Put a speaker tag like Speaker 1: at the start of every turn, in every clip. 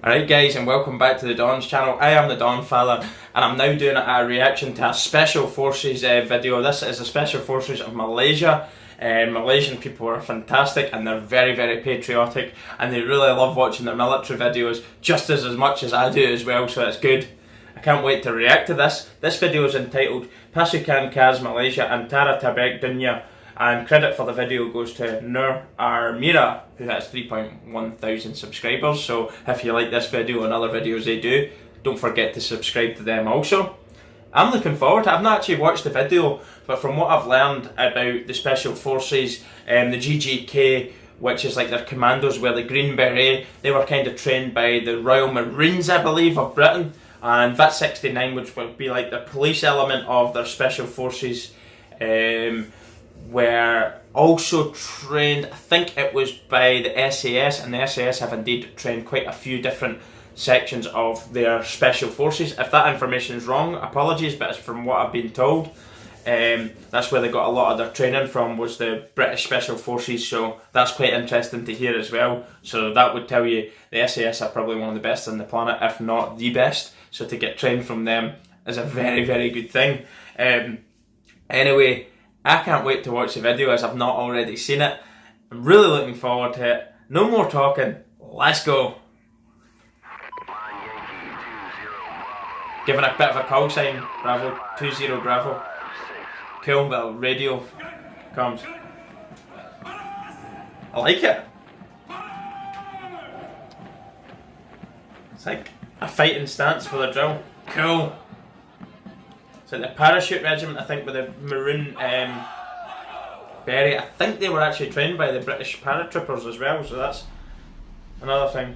Speaker 1: Alright guys, and welcome back to the Don's channel. I am the Donfather and I'm now doing a reaction to a Special Forces video. This is the Special Forces of Malaysia. Malaysian people are fantastic and they're very patriotic and they really love watching their military videos just as much as I do as well, so it's good. I can't wait to react to this. This video is entitled Pasukan, Khas, Malaysia, Antara, Terbaik, Dunia, and credit for the video goes to Nur Amira, who has 3.1 thousand subscribers. So if you like this video and other videos they do, don't forget to subscribe to them also. I'm looking forward to it. I've not actually watched the video, but from what I've learned about the Special Forces, the GGK, which is like their commandos, where the Green Beret, they were kind of trained by the Royal Marines, I believe, of Britain, and VAT 69, which would be like the police element of their Special Forces, were also trained, I think it was by the SAS, and the SAS have indeed trained quite a few different sections of their Special Forces. If that information is wrong, apologies, but it's from what I've been told. That's where they got a lot of their training from, was the British Special Forces, so that's quite interesting to hear as well. So that would tell you the SAS are probably one of the best on the planet, if not the best, so to get trained from them is a very good thing. Anyway, I can't wait to watch the video as I've not already seen it. I'm really looking forward to it. No more talking, let's go. Giving a bit of a call sign, Bravo, 20 Bravo. Cool, the radio comes. I like it. It's like a fighting stance for the drill. Cool. It's like the parachute regiment, I think, with the maroon beret. I think they were actually trained by the British paratroopers as well, so that's another thing.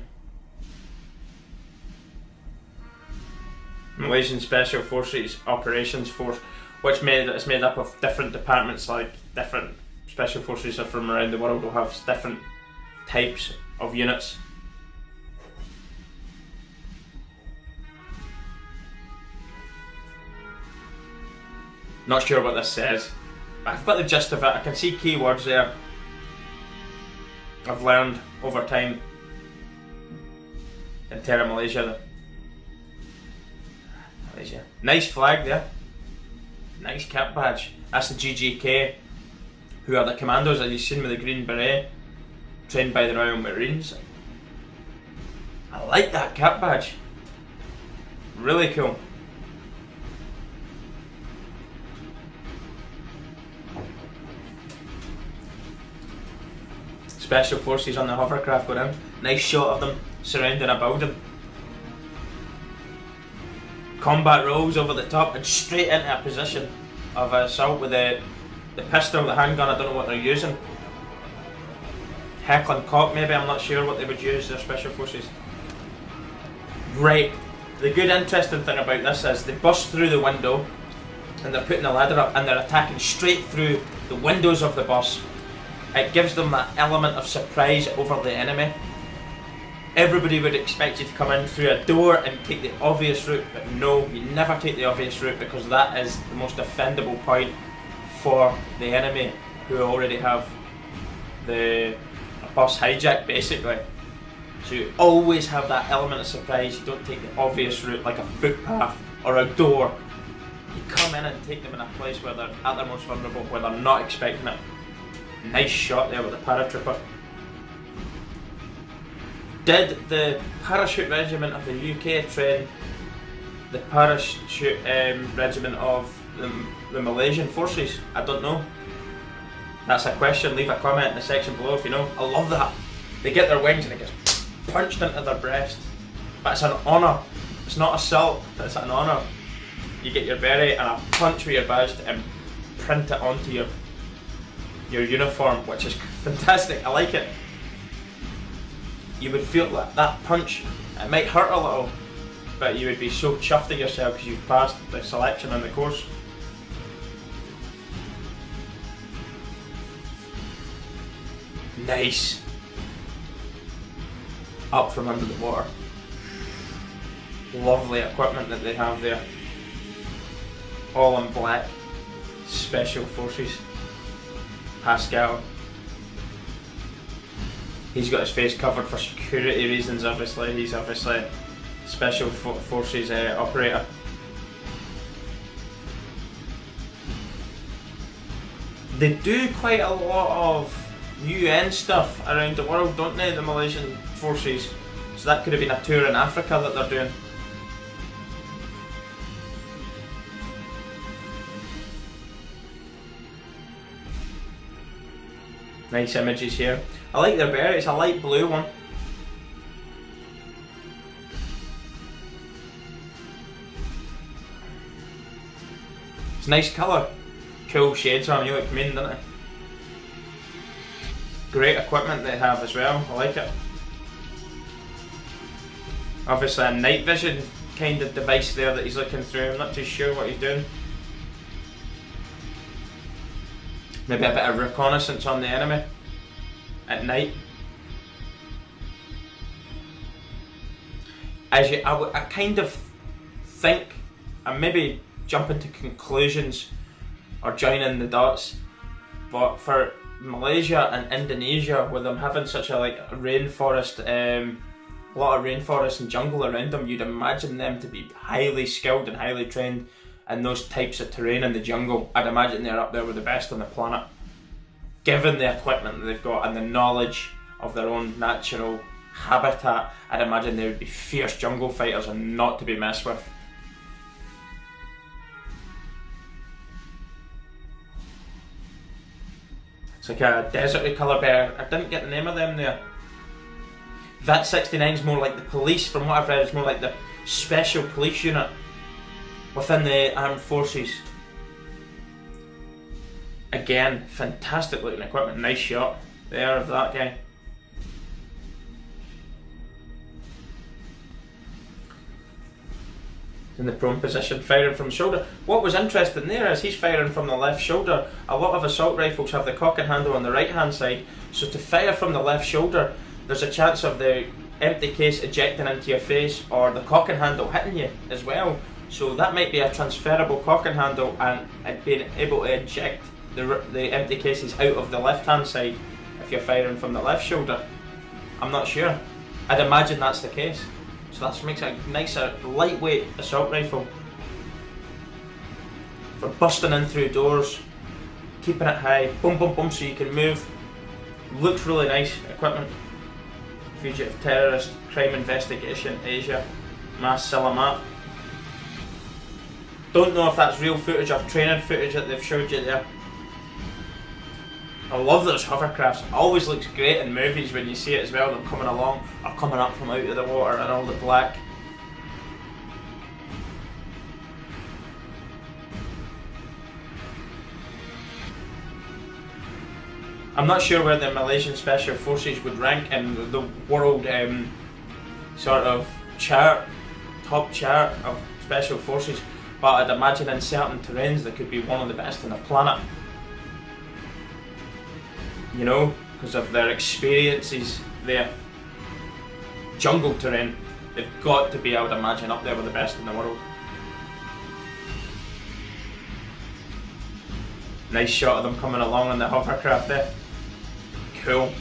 Speaker 1: Malaysian Special Forces Operations Force, which is made up of different departments, like different Special Forces from around the world will have different types of units. Not sure what this says. I've got the gist of it. I can see keywords there. I've learned over time. Antara, Malaysia. Malaysia. Nice flag there. Nice cap badge. That's the GGK, who are the commandos, as you've seen with the Green Beret, trained by the Royal Marines. I like that cap badge. Really cool. Special Forces on the hovercraft going in. Nice shot of them surrounding a building. Combat rolls over the top and straight into a position of assault with the pistol, the handgun. I don't know what they're using. Heckling cock maybe, I'm not sure what they would use, their Special Forces. Right, the good interesting thing about this is they bust through the window and they're putting the ladder up and they're attacking straight through the windows of the bus. It gives them that element of surprise over the enemy. Everybody would expect you to come in through a door and take the obvious route, but no, you never take the obvious route, because that is the most defendable point for the enemy, who already have the bus hijacked basically. So you always have that element of surprise. You don't take the obvious route like a footpath or a door. You come in and take them in a place where they're at their most vulnerable, where they're not expecting it. Nice shot there with the paratrooper. Did the parachute regiment of the UK train the parachute regiment of the Malaysian forces? I don't know. That's a question. Leave a comment in the section below if you know. I love that. They get their wings and it gets punched into their breast. But it's an honour. It's not assault, it's an honour. You get your beret and a punch with your badge and print it onto your uniform, which is fantastic. I like it. You would feel that punch, it might hurt a little, but you would be so chuffed at yourself because you've passed the selection on the course. Nice. Up from under the water. Lovely equipment that they have there. All in black. Special Forces. Pascal. He's got his face covered for security reasons, obviously. He's obviously Special Forces operator. They do quite a lot of UN stuff around the world, don't they, the Malaysian forces? So that could have been a tour in Africa that they're doing. Nice images here. I like their bear, it's a light blue one. It's a nice colour. Cool shades on, you look mean, don't it? Great equipment they have as well, I like it. Obviously a night vision kind of device there that he's looking through, I'm not too sure what he's doing. Maybe a bit of reconnaissance on the enemy at night. I kind of think, and maybe jumping to conclusions or joining the dots, but for Malaysia and Indonesia, with them having such a rainforest, a lot of rainforest and jungle around them, you'd imagine them to be highly skilled and highly trained in those types of terrain in the jungle. I'd imagine they're up there with the best on the planet. Given the equipment that they've got and the knowledge of their own natural habitat, I'd imagine they would be fierce jungle fighters and not to be messed with. It's like a deserty colour bear. I didn't get the name of them there. VAT 69 is more like the police, from what I've read, it's more like the special police unit within the armed forces. Again, fantastic looking equipment, nice shot there of that guy. In the prone position, firing from the shoulder. What was interesting there is he's firing from the left shoulder. A lot of assault rifles have the cock and handle on the right hand side, so to fire from the left shoulder, there's a chance of the empty case ejecting into your face or the cock and handle hitting you as well. So that might be a transferable cock and handle and being able to eject the empty cases out of the left hand side if you're firing from the left shoulder. I'm not sure. I'd imagine that's the case. So that makes it a nicer, lightweight assault rifle for busting in through doors, keeping it high, boom boom boom so you can move. Looks really nice equipment. Fugitive terrorist, crime investigation, Asia, mass Salamat. Don't know if that's real footage or training footage that they've showed you there. I love those hovercrafts. It always looks great in movies when you see it as well, them coming along or coming up from out of the water and all the black. I'm not sure where the Malaysian Special Forces would rank in the world sort of chart, top chart of Special Forces, but I'd imagine in certain terrains they could be one of the best on the planet. You know, because of their experiences there. Jungle terrain, they've got to be, I would imagine, up there with the best in the world. Nice shot of them coming along in the hovercraft there. Cool.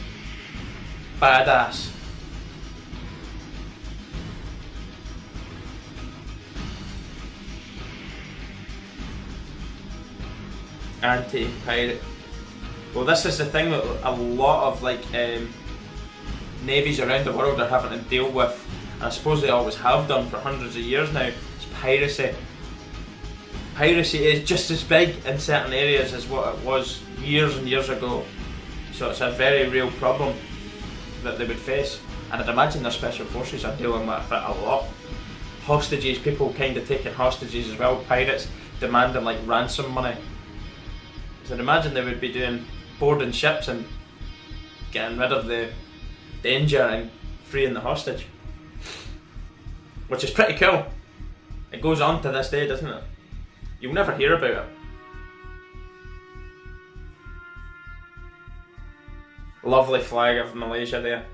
Speaker 1: Badass. Anti-pirate. Well, this is the thing that a lot of navies around the world are having to deal with, and I suppose they always have done for hundreds of years now. It's piracy. Piracy is just as big in certain areas as what it was years and years ago. So it's a very real problem that they would face, and I'd imagine their special forces are dealing with it a lot. Hostages, people kind of taking hostages as well, pirates demanding ransom money. So I'd imagine they would be boarding ships and getting rid of the danger and freeing the hostage, which is pretty cool. It goes on to this day, doesn't it? You'll never hear about it. Lovely flag of Malaysia there.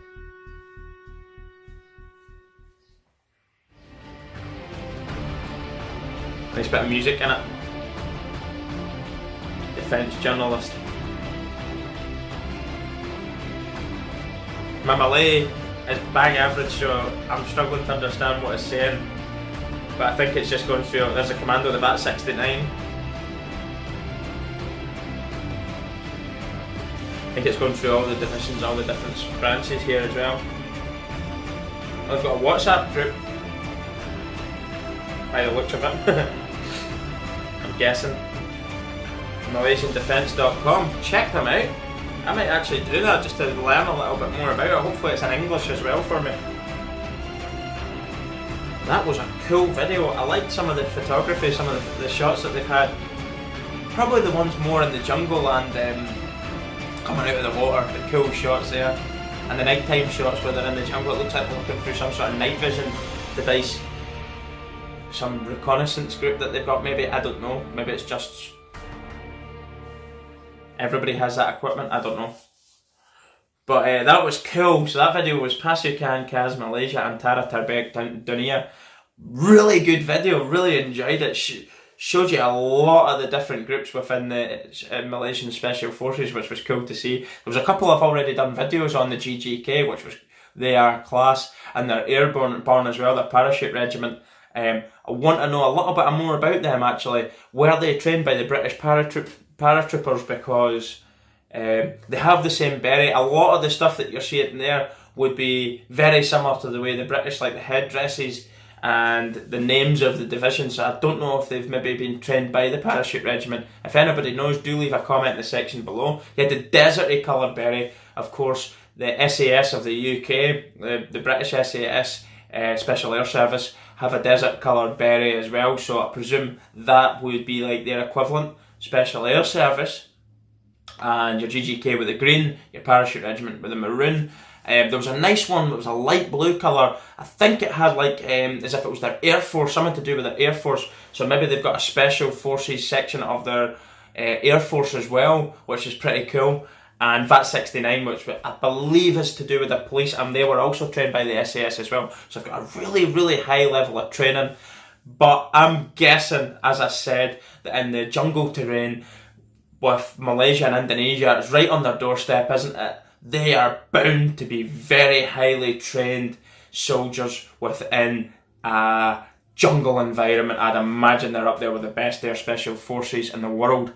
Speaker 1: Nice bit of music in it. Defence journalist. My Malay is bang average, so I'm struggling to understand what it's saying. But I think it's just going through. There's a commando, the VAT 69. I think it's going through all the divisions, all the different branches here as well. I've got a WhatsApp group, by the looks of it. I'm guessing. MalaysianDefence.com. Check them out. I might actually do that just to learn a little bit more about it. Hopefully it's in English as well for me. That was a cool video. I liked some of the photography, some of the shots that they've had. Probably the ones more in the jungle and coming out of the water, the cool shots there. And the nighttime shots where they're in the jungle. It looks like they're looking through some sort of night vision device. Some reconnaissance group that they've got maybe, I don't know. Maybe it's just everybody has that equipment, I don't know. But that was cool. So that video was Pasukan, Khas, Malaysia, Antara, Terbaik, Dunia. Really good video, really enjoyed it. Showed you a lot of the different groups within the Malaysian Special Forces, which was cool to see. There was a couple I've already done videos on the GGK, which was, they are class, and they're airborne as well, their parachute regiment. I want to know a little bit more about them actually. Were they trained by the British paratroopers? Because they have the same beret. A lot of the stuff that you're seeing there would be very similar to the way the British, like the headdresses and the names of the divisions. So I don't know if they've maybe been trained by the parachute regiment. If anybody knows, do leave a comment in the section below. They had the deserty coloured beret, of course. The SAS of the UK, the British SAS, Special Air Service, have a desert coloured beret as well. So I presume that would be like their equivalent. Special Air Service, and your GGK with the green, your parachute regiment with the maroon. There was a nice one that was a light blue colour. I think it had like, as if it was their Air Force, something to do with their Air Force. So maybe they've got a Special Forces section of their Air Force as well, which is pretty cool. And VAT 69, which I believe is to do with the police, and they were also trained by the SAS as well. So I've got a really, really high level of training. But I'm guessing, as I said, that in the jungle terrain with Malaysia and Indonesia, it's right on their doorstep, isn't it? They are bound to be very highly trained soldiers within a jungle environment. I'd imagine they're up there with the best air special forces in the world.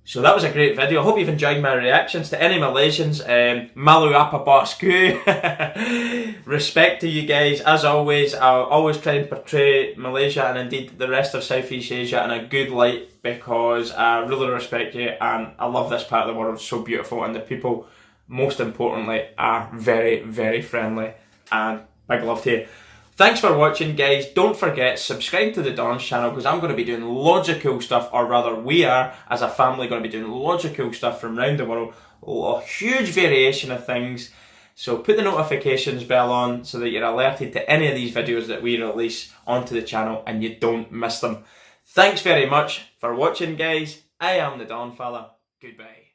Speaker 1: So that was a great video. I hope you've enjoyed my reactions. To any Malaysians, malu apa bosku. Respect to you guys. As always, I'll always try and portray Malaysia and indeed the rest of Southeast Asia in a good light, because I really respect you and I love this part of the world. It's so beautiful, and the people, most importantly, are very, very friendly. And big love to you. Thanks for watching, guys. Don't forget, subscribe to the Don's channel, because I'm going to be doing loads of cool stuff, or rather we are, as a family, going to be doing loads of cool stuff from around the world. A huge variation of things. So put the notifications bell on so that you're alerted to any of these videos that we release onto the channel and you don't miss them. Thanks very much for watching, guys. I am the Donfather. Goodbye.